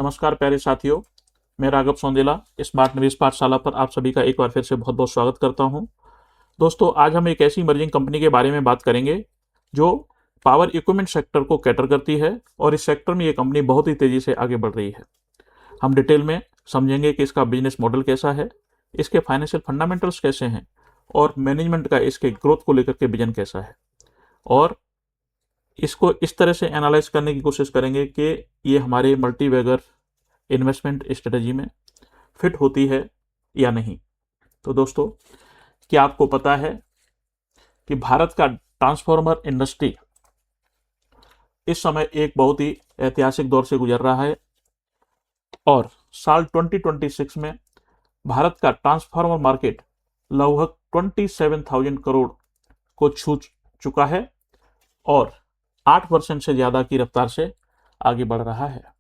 नमस्कार प्यारे साथियों, मैं राघव सौंदेला स्मार्ट निवेश पाठशाला पर आप सभी का एक बार फिर से बहुत बहुत स्वागत करता हूं। दोस्तों, आज हम एक ऐसी इमर्जिंग कंपनी के बारे में बात करेंगे जो पावर इक्विपमेंट सेक्टर को कैटर करती है और इस सेक्टर में ये कंपनी बहुत ही तेजी से आगे बढ़ रही है। हम डिटेल में समझेंगे कि इसका बिजनेस मॉडल कैसा है, इसके फाइनेंशियल फंडामेंटल्स कैसे हैं और मैनेजमेंट का इसके ग्रोथ को लेकर के विजन कैसा है, और इसको इस तरह से एनालाइज करने की कोशिश करेंगे कि ये हमारे मल्टीबैगर इन्वेस्टमेंट स्ट्रेटजी में फिट होती है या नहीं। तो दोस्तों, क्या आपको पता है कि भारत का ट्रांसफॉर्मर इंडस्ट्री इस समय एक बहुत ही ऐतिहासिक दौर से गुजर रहा है और साल 2026 में भारत का ट्रांसफॉर्मर मार्केट लगभग 27,000 करोड़ को छू चुका है और 8% से ज़्यादा की रफ्तार से आगे बढ़ रहा है।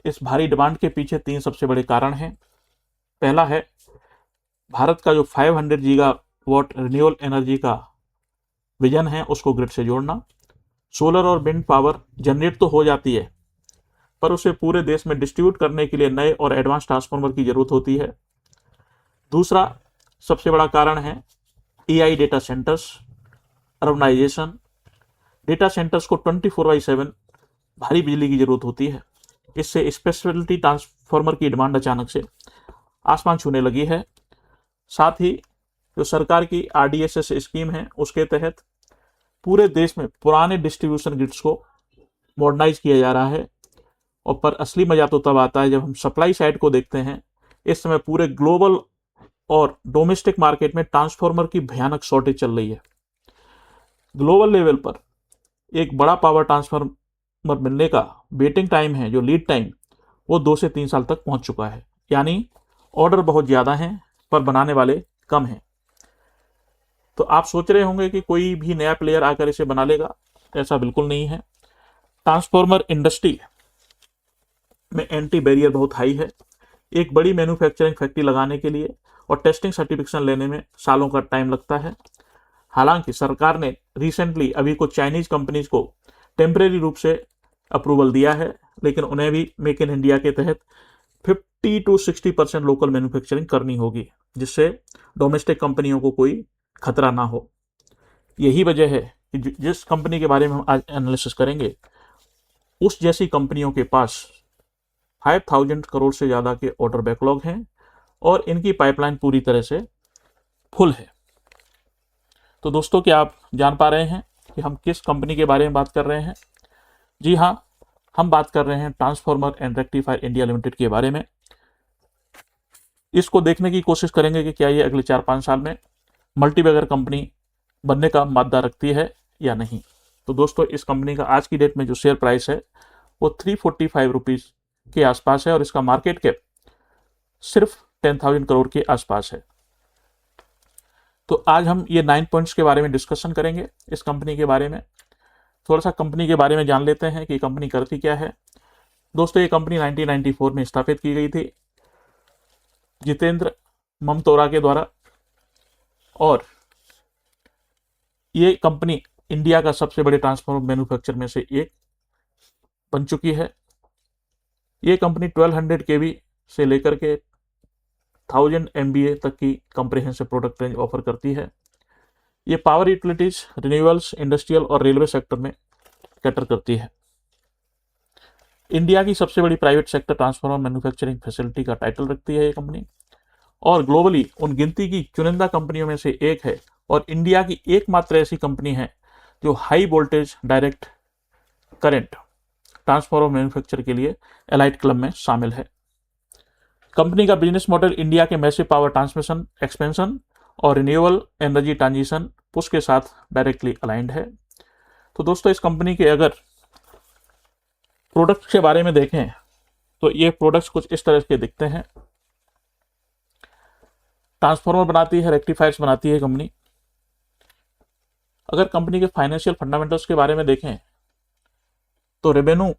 इस भारी डिमांड के पीछे 3 सबसे बड़े कारण हैं। पहला है भारत का जो 500 गीगावाट रिन्यूएबल एनर्जी का विजन है उसको ग्रिड से जोड़ना। सोलर और विंड पावर जनरेट तो हो जाती है पर उसे पूरे देश में डिस्ट्रीब्यूट करने के लिए नए और एडवांस ट्रांसफार्मर की जरूरत होती है। दूसरा सबसे बड़ा कारण है AI data centres, urbanisation. Data centres को 24/7 भारी बिजली की जरूरत होती है। इससे स्पेशलिटी ट्रांसफार्मर की डिमांड अचानक से आसमान छूने लगी है। साथ ही जो सरकार की आरडीएसएस स्कीम है उसके तहत पूरे देश में पुराने डिस्ट्रीब्यूशन ग्रिड्स को मॉडर्नाइज किया जा रहा है। और पर असली मजा तो तब आता है जब हम सप्लाई साइड को देखते हैं। इस समय पूरे ग्लोबल और डोमेस्टिक मार्केट में ट्रांसफार्मर की भयानक शॉर्टेज चल रही है। ग्लोबल लेवल पर एक बड़ा पावर ट्रांसफार्मर मिलने का वेटिंग टाइम है, जो लीड टाइम, वो 2 से 3 साल तक पहुंच चुका है। यानी ऑर्डर बहुत ज़्यादा हैं पर बनाने वाले कम हैं। तो आप सोच रहे होंगे कि कोई भी नया प्लेयर आकर इसे बना लेगा। ऐसा बिल्कुल नहीं है। ट्रांसफार्मर इंडस्ट्री में एंट्री बैरियर बहुत हाई है। एक बड़ी मैन्युफैक्चरिंग फैक्ट्री लगाने के लिए और टेस्टिंग सर्टिफिकेशन लेने में सालों का टाइम लगता है। हालांकि सरकार ने रिसेंटली अभी कुछ चाइनीज कंपनीज को टेम्परेरी रूप से अप्रूवल दिया है, लेकिन उन्हें भी मेक इन इंडिया के तहत 50 to 60% लोकल मैन्युफैक्चरिंग करनी होगी, जिससे डोमेस्टिक कंपनियों को कोई खतरा ना हो। यही वजह है कि जिस कंपनी के बारे में हम आज एनालिसिस करेंगे उस जैसी कंपनियों के पास 5,000 करोड़ से ज़्यादा के ऑर्डर बैकलॉग हैं और इनकी पाइपलाइन पूरी तरह से फुल है। तो दोस्तों, क्या आप जान पा रहे हैं कि हम किस कंपनी के बारे में बात कर रहे हैं? जी हाँ, हम बात कर रहे हैं transformer and rectifier India limited के बारे में। इसको देखने की कोशिश करेंगे कि क्या ये अगले 4-5 साल में मल्टीबैगर कंपनी बनने का मादा रखती है या नहीं। तो दोस्तों, इस कंपनी का आज की डेट में जो शेयर प्राइस है वो 345 रुपीज़ के आसपास है और इसका मार्केट कैप सिर्फ 10,000 करोड़ के आसपास है। तो आज हम ये 9 पॉइंट्स के बारे में डिस्कशन करेंगे। इस कंपनी के बारे में थोड़ा सा कंपनी के बारे में जान लेते हैं कि कंपनी करती क्या है। दोस्तों, ये कंपनी 1994 में स्थापित की गई थी जितेंद्र ममतोरा के द्वारा और ये कंपनी इंडिया का सबसे बड़े ट्रांसफार्मर मैन्युफैक्चर में से एक बन चुकी है। ये कंपनी 1200 केवी से लेकर के 1000 MVA तक की कंप्रिहेंसिव प्रोडक्ट रेंज ऑफर करती है। ये पावर यूटिलिटीज, रिन्यूएबल्स, इंडस्ट्रियल और रेलवे सेक्टर में कैटर करती है। इंडिया की सबसे बड़ी private sector transformer manufacturing facility का टाइटल रखती है ये कंपनी और ग्लोबली उन गिनती की चुनिंदा कंपनियों में से एक है और इंडिया की एकमात्र ऐसी कंपनी है जो high voltage direct current transformer manufacture के लिए एलाइट क्लब में शामिल है। कंपनी का बिजनेस मॉडल इंडिया के मैसिव पावर ट्रांसमिशन एक्सपेंशन और रिन्यूएबल एनर्जी ट्रांजिशन पुश के साथ डायरेक्टली अलाइंड है। तो दोस्तों, इस कंपनी के अगर प्रोडक्ट्स के बारे में देखें तो ये प्रोडक्ट्स कुछ इस तरह के दिखते हैं। ट्रांसफार्मर बनाती है, रेक्टिफायर्स बनाती है कंपनी। अगर कंपनी के फाइनेंशियल फंडामेंटल्स के बारे में देखें तो revenue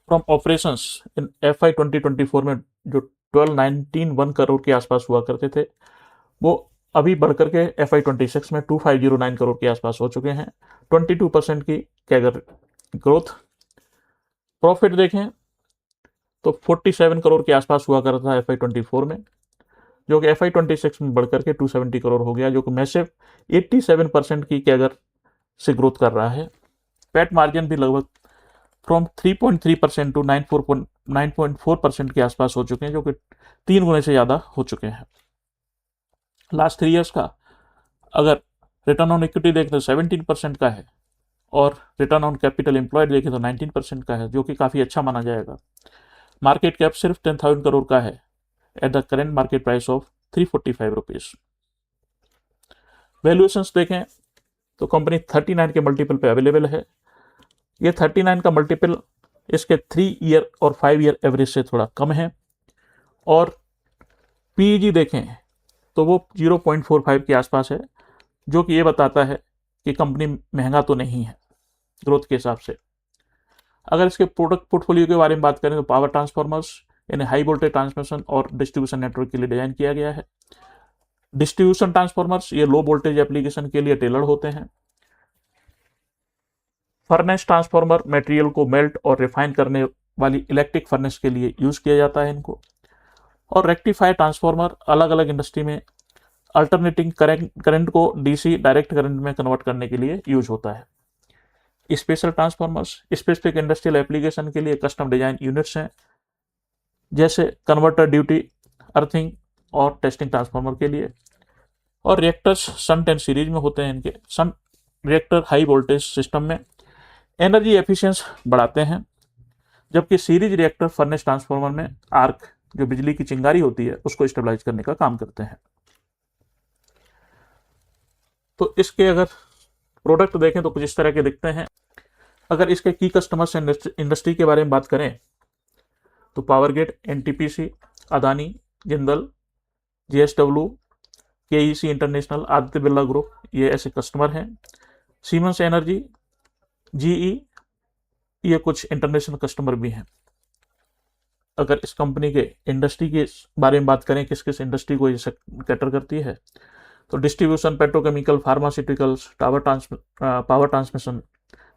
from operations in FY 2024 में जो 1291 करोड़ के आसपास हुआ करते थे वो अभी बढ़कर के FY 26 में 2509 करोड़ के आसपास हो चुके हैं। 22% की कैगर ग्रोथ। प्रॉफिट देखें तो 47 करोड़ के आसपास हुआ करता था FY24 में, जो कि FY26 में बढ़कर के 270 करोड़ हो गया, जो कि मैसिव 87% की कैगर से ग्रोथ कर रहा है। पैट मार्जिन भी लगभग फ्रॉम 3.3% टू 9.4% के आसपास हो चुके हैं, जो कि 3 गुने से ज़्यादा हो चुके हैं। लास्ट 3 ईयर्स का अगर रिटर्न ऑन इक्विटी देखें तो 17% का है, और रिटर्न ऑन कैपिटल एम्प्लॉयड देखें तो 19% का है, जो कि काफ़ी अच्छा माना जाएगा। मार्केट कैप सिर्फ 10,000 करोड़ का है at the current market price of 345 rupees. Valuations देखें तो कंपनी 39 के मल्टीपल पे अवेलेबल है। ये 39 का मल्टीपल इसके 3 ईयर और 5 ईयर एवरेज से थोड़ा कम है, और पीईजी देखें तो वो 0.45 के आसपास है, जो कि ये बताता है कि कंपनी महंगा तो नहीं है ग्रोथ के हिसाब से। अगर इसके प्रोडक्ट पोर्टफोलियो के बारे में बात करें तो पावर ट्रांसफार्मर्स यानी हाई वोल्टेज ट्रांसमिशन और डिस्ट्रीब्यूशन नेटवर्क के लिए डिजाइन किया गया है। डिस्ट्रीब्यूशन ट्रांसफार्मर्स ये लो वोल्टेज एप्लीकेशन के लिए टेलर्ड होते हैं। फर्नेस ट्रांसफार्मर मटेरियल को मेल्ट और रिफाइन करने वाली इलेक्ट्रिक फर्नेस के लिए यूज किया जाता है इनको। और रेक्टिफायर ट्रांसफार्मर अलग अलग इंडस्ट्री में अल्टरनेटिंग करंट को डीसी डायरेक्ट करंट में कन्वर्ट करने के लिए यूज होता है। Special transformers specific industrial application के लिए कस्टम डिजाइन यूनिट्स हैं, जैसे कन्वर्टर ड्यूटी अर्थिंग और टेस्टिंग ट्रांसफार्मर के लिए। और रिएक्टर्स सन 10 सीरीज में होते हैं। इनके सन रिएक्टर हाई वोल्टेज सिस्टम में एनर्जी एफिशिएंस बढ़ाते हैं, जबकि सीरीज रिएक्टर फर्नेस ट्रांसफार्मर में आर्क जो बिजली की चिंगारी होती है उसको स्टेबलाइज करने का काम करते हैं। तो इसके अगर प्रोडक्ट देखें तो कुछ इस तरह के दिखते हैं। अगर इसके की कस्टमर्स इंडस्ट्री के बारे में बात करें तो power grid, NTPC, Adani, Jindal, JSW, KEC international, Aditya Birla group, ये ऐसे कस्टमर हैं। सीमेंस एनर्जी, जीई, ये कुछ इंटरनेशनल कस्टमर भी हैं। अगर इस कंपनी के इंडस्ट्री के बारे में बात करें, किस किस इंडस्ट्री को ये कैटर करती है, तो distribution, petrochemical, pharmaceuticals, power transmission,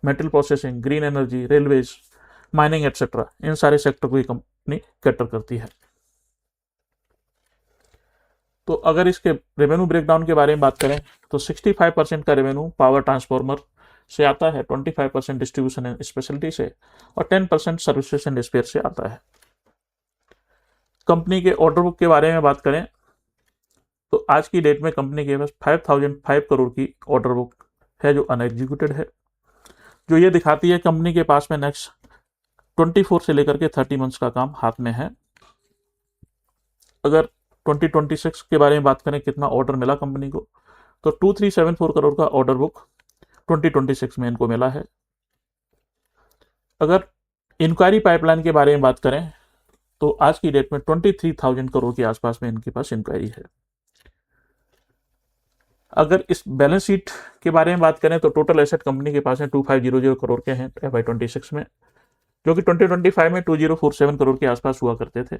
metal processing, green energy, railways, mining etcetera, इन सारे सेक्टर को ये कंपनी कैटर करती है। तो अगर इसके रेवेन्यू ब्रेकडाउन के बारे में बात करें तो 65% का रेवेन्यू पावर ट्रांसफार्मर से आता है, 25% डिस्ट्रीब्यूशन एंड स्पेशलिटी से, और 10% सर्विसेज एंड स्पेयर से आता है। कंपनी के ऑर्डर बुक के बारे में बात करें तो आज की डेट में कंपनी के पास 5005 करोड़ की ऑर्डर बुक है जो अनएग्जीक्यूटेड है, जो ये दिखाती है कंपनी के पास में नेक्स्ट 24 से लेकर के 30 मंथ्स का काम हाथ में है। अगर 2026 के बारे में बात करें कितना ऑर्डर मिला कंपनी को, तो 2374 करोड़ का ऑर्डर बुक 2026 में इनको मिला है। अगर इंक्वायरी पाइपलाइन के बारे में बात करें तो आज की डेट में 23,000 करोड़ के आसपास में इनके पास इंक्वायरी है। अगर इस बैलेंस शीट के बारे में बात करें तो टोटल एसेट कंपनी के पास है 2500 करोड़ के हैं FY26 में, जो कि 2025 में 2047 करोड़ के आसपास हुआ करते थे।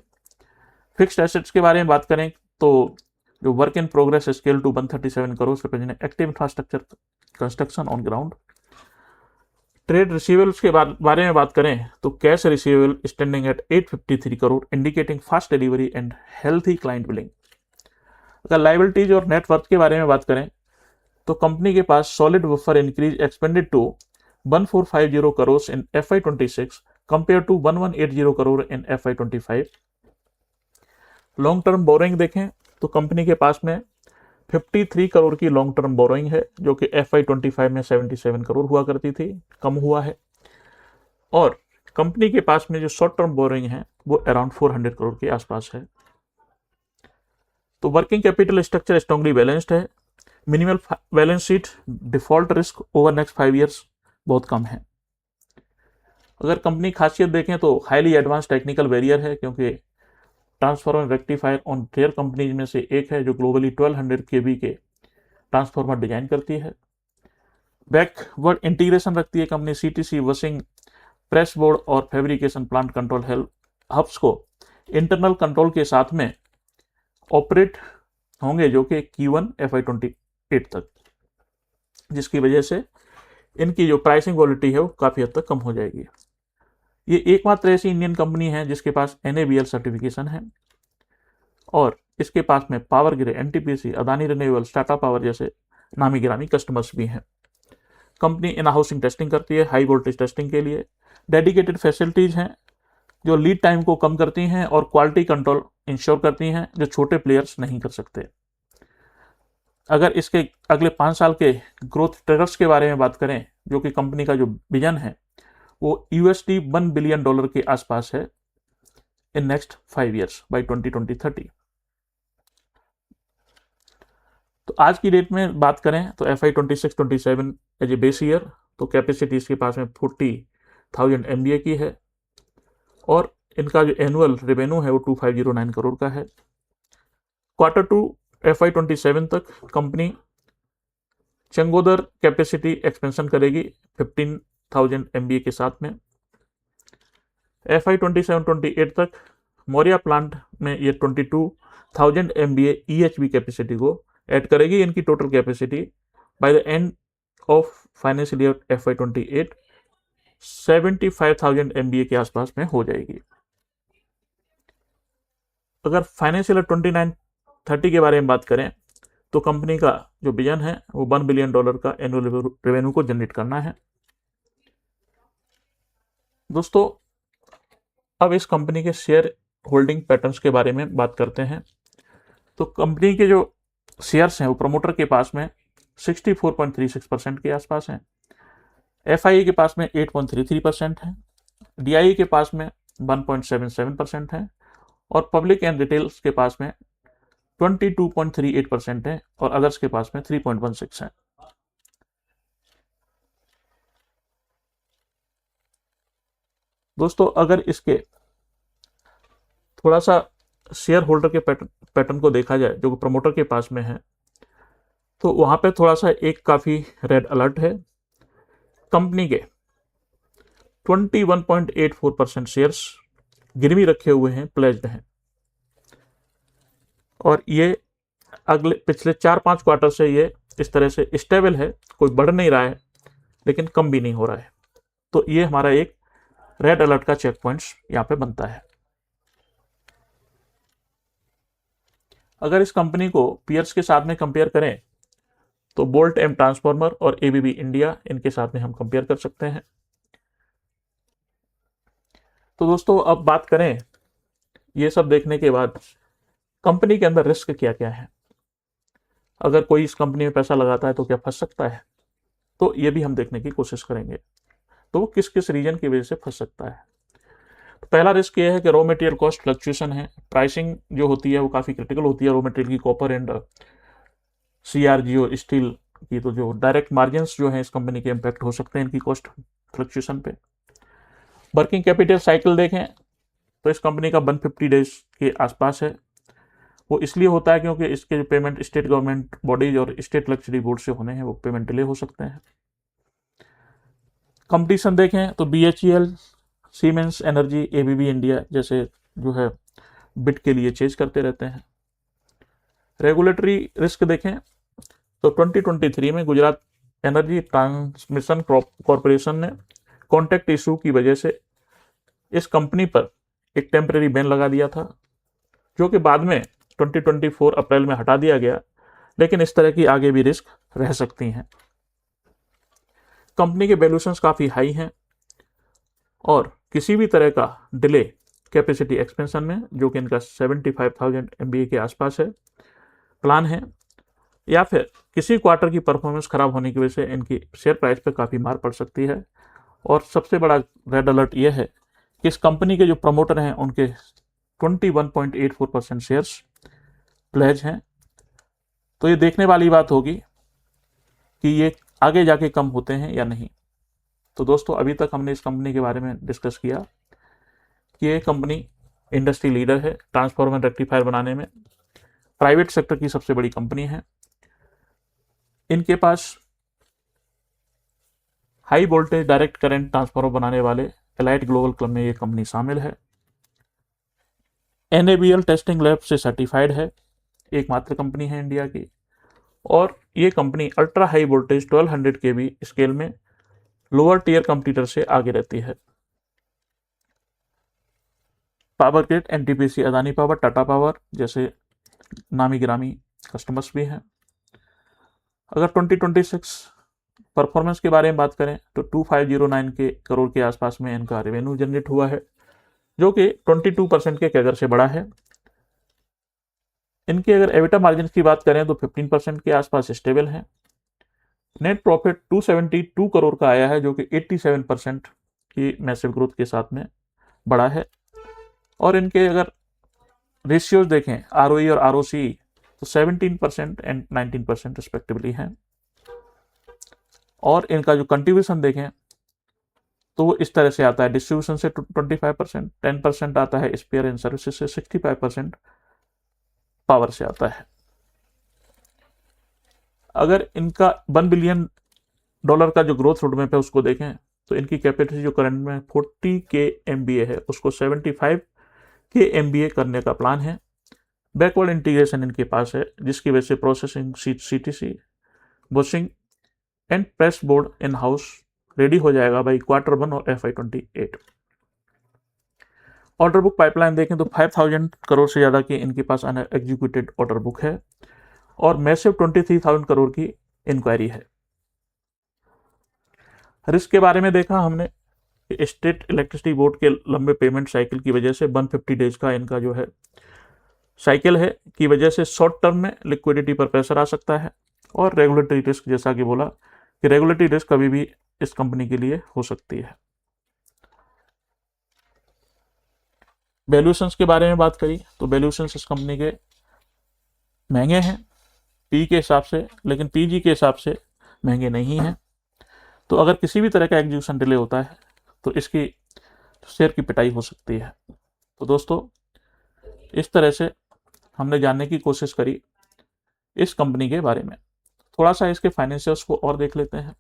फिक्स्ड एसेट्स के बारे में बात करें तो जो work in progress scale to 137 crore represent active infrastructure construction on ground. Trade receivables के बारे में बात करें तो cash receivable standing at 853 crore indicating fast delivery and healthy client billing. अगर लाइबिलिटीज और नेटवर्थ के बारे में बात करें तो कंपनी के पास solid buffer increase expanded to 1450 crore in FY26 compare to 1180 crore in FY25। Long term borrowing देखें तो कंपनी के पास में 53 करोड़ की लॉन्ग टर्म बोरोइंग है, जो कि FY25 में 77 करोड़ हुआ करती थी, कम हुआ है। और कंपनी के पास में जो शॉर्ट टर्म बोरोइंग है वो अराउंड 400 करोड़ के आसपास है। तो working capital structure strongly balanced है। Minimal balance sheet default risk over next 5 years बहुत कम है। अगर कंपनी खासियत देखें तो हाईली एडवांस टेक्निकल बैरियर है, क्योंकि transformer rectifier on rare companies में से एक है जो ग्लोबली 1200 kV के ट्रांसफार्मर डिजाइन करती है। बैकवर्ड इंटीग्रेशन रखती है company CTC, washing, press board और fabrication plant control health hubs को इंटरनल कंट्रोल के साथ में ऑपरेट होंगे, जो कि Q1 FY28 तक, जिसकी वजह से इनकी जो प्राइसिंग क्वालिटी है वो काफ़ी हद तक कम हो जाएगी। ये एकमात्र ऐसी इंडियन कंपनी है जिसके पास NABL सर्टिफिकेशन है और इसके पास में power grid, NTPC, Adani renewables, Tata power जैसे नामी गिरामी कस्टमर्स भी हैं। कंपनी इन हाउसिंग टेस्टिंग करती है हाई वोल्टेज टेस्टिंग के लिए। डेडिकेटेड फैसिलिटीज़ हैं जो लीड टाइम को कम करती हैं और क्वालिटी कंट्रोल इंश्योर करती हैं जो छोटे प्लेयर्स नहीं कर सकते। अगर इसके अगले 5 साल के ग्रोथ ट्रिगर्स के बारे में बात करें, जो कि कंपनी का जो विजन है वो $1 बिलियन के आसपास है इन नेक्स्ट 5 ईयर्स बाई 2030। तो आज की डेट में बात करें तो FY 26-27 as a base year, तो कैपेसिटी इसके पास में 40,000 MVA की है और इनका जो एनुअल रेवेन्यू है वो 2509 करोड़ का है। Q2 FY 27 तक कंपनी चंगोदर कैपेसिटी एक्सपेंशन करेगी 15,000 MVA के साथ में। FY 27-28 तक मौर्या प्लांट में ये 22,000 MVA EHV कैपेसिटी को ऐड करेगी। इनकी total capacity by the end of financial year FY 28 75,000 MVA के आसपास में हो जाएगी। अगर फाइनेंशियल ईयर 29-30 के बारे में बात करें तो कंपनी का जो विजन है वो $1 बिलियन का एनुअल रेवेन्यू को जनरेट करना है। दोस्तों, अब इस कंपनी के शेयर होल्डिंग पैटर्न्स के बारे में बात करते हैं। तो कंपनी के जो शेयर्स हैं वो प्रमोटर के पास में 64.36% के आसपास हैं, FIA के पास में 8.33% है, DIA के पास में 1.77% है और पब्लिक एंड रिटेल्स के पास में 22.38% है और अदर्स के पास में 3.16 है। दोस्तों, अगर इसके थोड़ा सा शेयर होल्डर के पैटर्न को देखा जाए जो प्रमोटर के पास में है, तो वहां पे थोड़ा सा एक काफी रेड अलर्ट है। कंपनी के 21.84% शेयर्स गिरवी रखे हुए हैं, प्लेज्ड हैं और ये अगले पिछले 4-5 क्वार्टर से ये इस तरह से स्टेबल है, कोई बढ़ नहीं रहा है लेकिन कम भी नहीं हो रहा है। तो ये हमारा एक रेड अलर्ट का चेक पॉइंट्स यहाँ पे बनता है। अगर इस कंपनी को पीयर्स के साथ में कंपेयर करें तो बोल्ट एम ट्रांसफॉर्मर और ABB इंडिया, इनके साथ में हम कंपेयर कर सकते हैं। तो दोस्तों, अब बात करें ये सब देखने के बाद कंपनी के अंदर रिस्क क्या क्या है। अगर कोई इस कंपनी में पैसा लगाता है तो क्या फंस सकता है, तो ये भी हम देखने की कोशिश करेंगे। तो वो किस किस रीजन की वजह से फंस सकता है। तो पहला रिस्क ये है कि रॉ मटेरियल कॉस्ट फ्लक्चुएशन है। प्राइसिंग जो होती है वो काफ़ी क्रिटिकल होती है रॉ मटेरियल की, कॉपर एंड CRG और स्टील की। तो जो डायरेक्ट मार्जिन्स जो है इस कंपनी के इम्पैक्ट हो सकते हैं इनकी कॉस्ट फ्लक्चुएशन पे। वर्किंग कैपिटल साइकिल देखें तो इस कंपनी का 150 डेज के आसपास है। वो इसलिए होता है क्योंकि इसके जो पेमेंट स्टेट गवर्नमेंट बॉडीज और स्टेट लग्जरी बोर्ड से होने हैं वो पेमेंट डिले हो सकते हैं। कंपटीशन देखें तो BHEL, siemens energy, ABB India जैसे जो है बिड के लिए चेज करते रहते हैं। रेगुलेटरी रिस्क देखें तो 2023 में गुजरात एनर्जी ट्रांसमिशन कॉरपोरेशन ने कॉन्ट्रैक्ट इशू की वजह से इस कंपनी पर एक टेम्परेरी बैन लगा दिया था, जो कि बाद में 2024 अप्रैल में हटा दिया गया, लेकिन इस तरह की आगे भी रिस्क रह सकती हैं। कंपनी के वैल्यूएशंस काफ़ी हाई हैं और किसी भी तरह का डिले कैपेसिटी एक्सपेंशन में, जो कि इनका 75,000 MVA के आसपास है, प्लान है, या फिर किसी क्वार्टर की परफॉर्मेंस खराब होने की वजह से इनकी शेयर प्राइस पर काफ़ी मार पड़ सकती है। और सबसे बड़ा रेड अलर्ट यह है कि इस कंपनी के जो प्रमोटर हैं उनके 21.84% शेयर्स प्लेज हैं। तो ये देखने वाली बात होगी कि ये आगे जाके कम होते हैं या नहीं। तो दोस्तों, अभी तक हमने इस कंपनी के बारे में डिस्कस किया कि ये कंपनी इंडस्ट्री लीडर है ट्रांसफार्मर रेक्टिफायर बनाने में, प्राइवेट सेक्टर की सबसे बड़ी कंपनी है। इनके पास high voltage direct current transformer बनाने वाले एलाइट ग्लोबल क्लब में ये कंपनी शामिल है। NABL टेस्टिंग लैब से सर्टिफाइड है, एकमात्र कंपनी है इंडिया की। और ये company ultra high voltage 1200 kV scale में लोअर टीयर कंप्यूटर से आगे रहती है। Power grid, NTPC, Adani power, Tata power जैसे नामी गिरामी कस्टमर्स भी हैं। अगर 2026 परफॉर्मेंस के बारे में बात करें तो 2509 के करोड़ के आसपास में इनका रेवेन्यू जनरेट हुआ है, जो कि 22% के कैगर से बड़ा है। इनके अगर एबिटा मार्जिन की बात करें तो 15% के आसपास स्टेबल है। नेट प्रॉफिट 272 करोड़ का आया है, जो कि 87% की मैसिव ग्रोथ के साथ में बड़ा है। और इनके अगर रेशियोज देखें आरओई और आरओसी तो 17% एंड 19% रिस्पेक्टिवली हैं। और इनका जो कंट्रीब्यूशन देखें तो वो इस तरह से आता है, डिस्ट्रीब्यूशन से 25%, 10% आता है स्पेयर एंड सर्विसेज से, 65% पावर से आता है। अगर इनका $1 बिलियन का जो ग्रोथ रोडमैप है उसको देखें तो इनकी कैपेसिटी जो करंट में 40 के MBA है उसको 75 के MBA करने का प्लान है। बैकवर्ड इंटीग्रेशन इनके पास है, जिसकी वजह से processing, CTC, bushing and press board in house ready हो जाएगा बाई Q1 और FY28। ऑर्डर बुक पाइपलाइन देखें तो 5000 करोड़ से ज़्यादा की इनके पास एग्जीक्यूटेड ऑर्डर बुक है और मैसिव 23,000 करोड़ की इंक्वायरी है। रिस्क के बारे में देखा हमने, स्टेट इलेक्ट्रिसिटी बोर्ड के लंबे पेमेंट साइकिल की वजह से 150 डेज का इनका जो है साइकिल है की वजह से शॉर्ट टर्म में लिक्विडिटी पर प्रेशर आ सकता है। और रेगुलेटरी रिस्क, जैसा कि बोला कि रेगुलेटरी रिस्क कभी भी इस कंपनी के लिए हो सकती है। वैल्यूएशंस के बारे में बात करी तो वैल्यूएशंस इस कंपनी के महंगे हैं पी के हिसाब से, लेकिन पीजी के हिसाब से महंगे नहीं हैं। तो अगर किसी भी तरह का एग्जीक्यूशन डिले होता है तो इसकी शेयर की पिटाई हो सकती है। तो दोस्तों, इस तरह से हमने जानने की कोशिश करी इस कंपनी के बारे में। थोड़ा सा इसके फाइनेंशियल्स को और देख लेते हैं।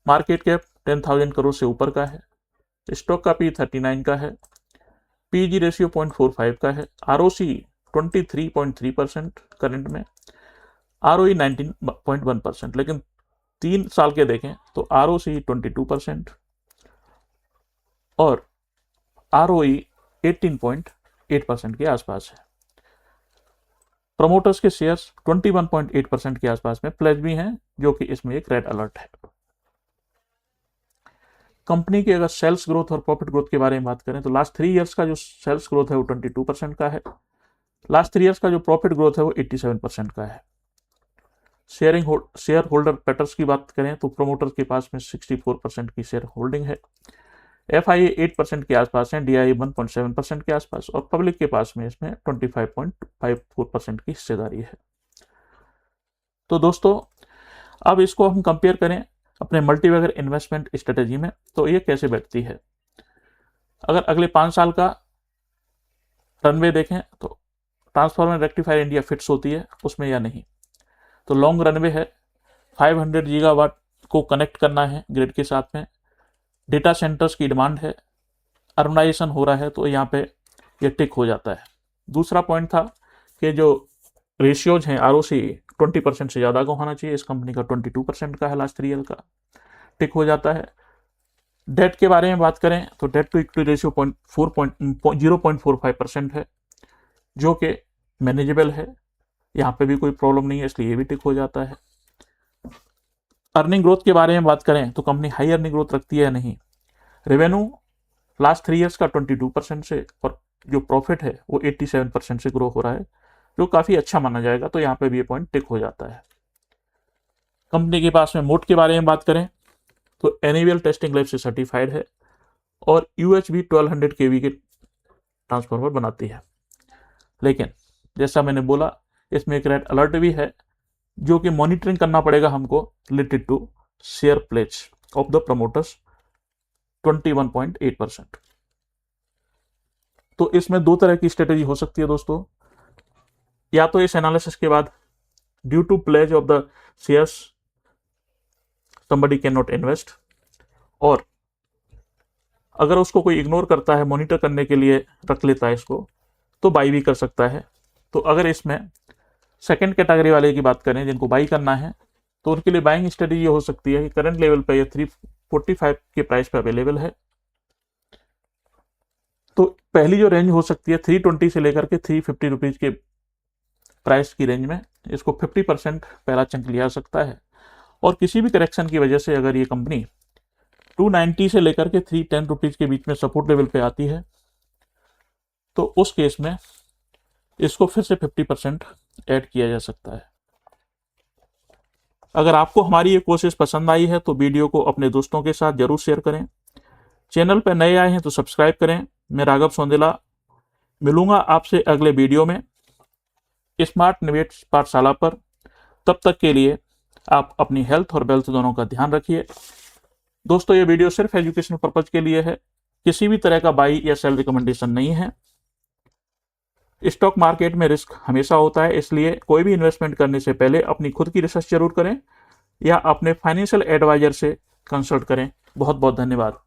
मार्केट कैप 10,000 करोड़ से ऊपर का है, स्टॉक का P39 का है, पीजी रेशियो 0.45 का है, ROC 23.3% करंट में, ROE 19.1%। लेकिन 3 साल के देखें तो ROC 22% और ROE 18.8% के आसपास है। प्रमोटर्स के शेयर्स 21.8% के आसपास में प्लेज भी हैं, जो कि इसमें एक रेड अलर्ट है। कंपनी की अगर सेल्स ग्रोथ और प्रॉफिट ग्रोथ के बारे में बात करें तो लास्ट 3 इयर्स का जो सेल्स ग्रोथ है वो 22% का है, लास्ट 3 इयर्स का जो प्रॉफिट ग्रोथ है वो 87% का है। शेयर होल्डर पैटर्स की बात करें तो प्रमोटर्स के पास में 64% की शेयर होल्डिंग है, FIA 8% के आसपास है, DIA 1.7% के आसपास और पब्लिक के पास में इसमें 25.54% की हिस्सेदारी है। तो दोस्तों, अब इसको हम कंपेयर करें अपने मल्टीबैगर इन्वेस्टमेंट स्ट्रेटेजी में तो ये कैसे बैठती है। अगर अगले 5 साल का रनवे देखें तो ट्रांसफॉर्मर रेक्टिफायर इंडिया फिट्स होती है उसमें या नहीं। तो लॉन्ग रनवे है, 500 गीगावाट को कनेक्ट करना है ग्रिड के साथ में, डेटा सेंटर्स की डिमांड है, अर्बनाइजेशन हो रहा है, तो यहाँ पे ये टिक हो जाता है। दूसरा पॉइंट था कि जो रेशियोज हैं ROC 20% से ज़्यादा का होना चाहिए, इस कंपनी का 22% का है लास्ट 3 ईयर का, टिक हो जाता है। डेट के बारे में बात करें तो डेट टू इक्विटी रेशियो 0.45% है, जो कि मैनेजेबल है, यहाँ पे भी कोई प्रॉब्लम नहीं है, इसलिए ये भी टिक हो जाता है। अर्निंग ग्रोथ के बारे में बात करें तो कंपनी हाई अर्निंग ग्रोथ रखती है या नहीं। रेवेन्यू लास्ट 3 इयर्स का 22% से और जो प्रॉफिट है वो 87% से ग्रो हो रहा है, जो काफ़ी अच्छा माना जाएगा, तो यहाँ पे भी ये पॉइंट टिक हो जाता है। कंपनी के पास में मोड के बारे में बात करें तो एनएबीएल टेस्टिंग लैब से सर्टिफाइड है और UHV 1200 kV के ट्रांसफार्मर बनाती है। लेकिन जैसा मैंने बोला, इसमें एक रेड अलर्ट भी है, जो कि मॉनिटरिंग करना पड़ेगा हमको related to share pledge of the promoters 21.8%। तो इसमें 2 तरह की स्ट्रेटेजी हो सकती है दोस्तों, या तो इस एनालिसिस के बाद due to pledge of the shares somebody cannot invest, और अगर उसको कोई इग्नोर करता है, मॉनिटर करने के लिए रख लेता है इसको, तो बाई भी कर सकता है। तो अगर इसमें सेकंड कैटेगरी वाले की बात करें जिनको बाई करना है, तो उनके लिए बाइंग स्ट्रेटेजी हो सकती है कि करंट लेवल पे ये 345 के प्राइस पे अवेलेबल है, तो पहली जो रेंज हो सकती है 320 से लेकर के 350 रुपीज़ के प्राइस की रेंज में इसको 50% पहला चंक लिया जा सकता है। और किसी भी करेक्शन की वजह से अगर ये कंपनी 290 से लेकर के 310 रुपीज़ के बीच में सपोर्ट लेवल पे आती है तो उस केस में इसको फिर से 50% ऐड किया जा सकता है। अगर आपको हमारी ये कोशिश पसंद आई है तो वीडियो को अपने दोस्तों के साथ जरूर शेयर करें। चैनल पर नए आए हैं तो सब्सक्राइब करें। मैं राघव सौंदेला मिलूंगा आपसे अगले वीडियो में स्मार्ट निवेश पाठशाला पर। तब तक के लिए आप अपनी हेल्थ और वेल्थ दोनों का ध्यान रखिए। दोस्तों, ये वीडियो सिर्फ एजुकेशन पर्पज के लिए है, किसी भी तरह का बाई या सेल रिकमेंडेशन नहीं है। स्टॉक मार्केट में रिस्क हमेशा होता है, इसलिए कोई भी इन्वेस्टमेंट करने से पहले अपनी खुद की रिसर्च जरूर करें या अपने फाइनेंशियल एडवाइजर से कंसल्ट करें। बहुत बहुत धन्यवाद।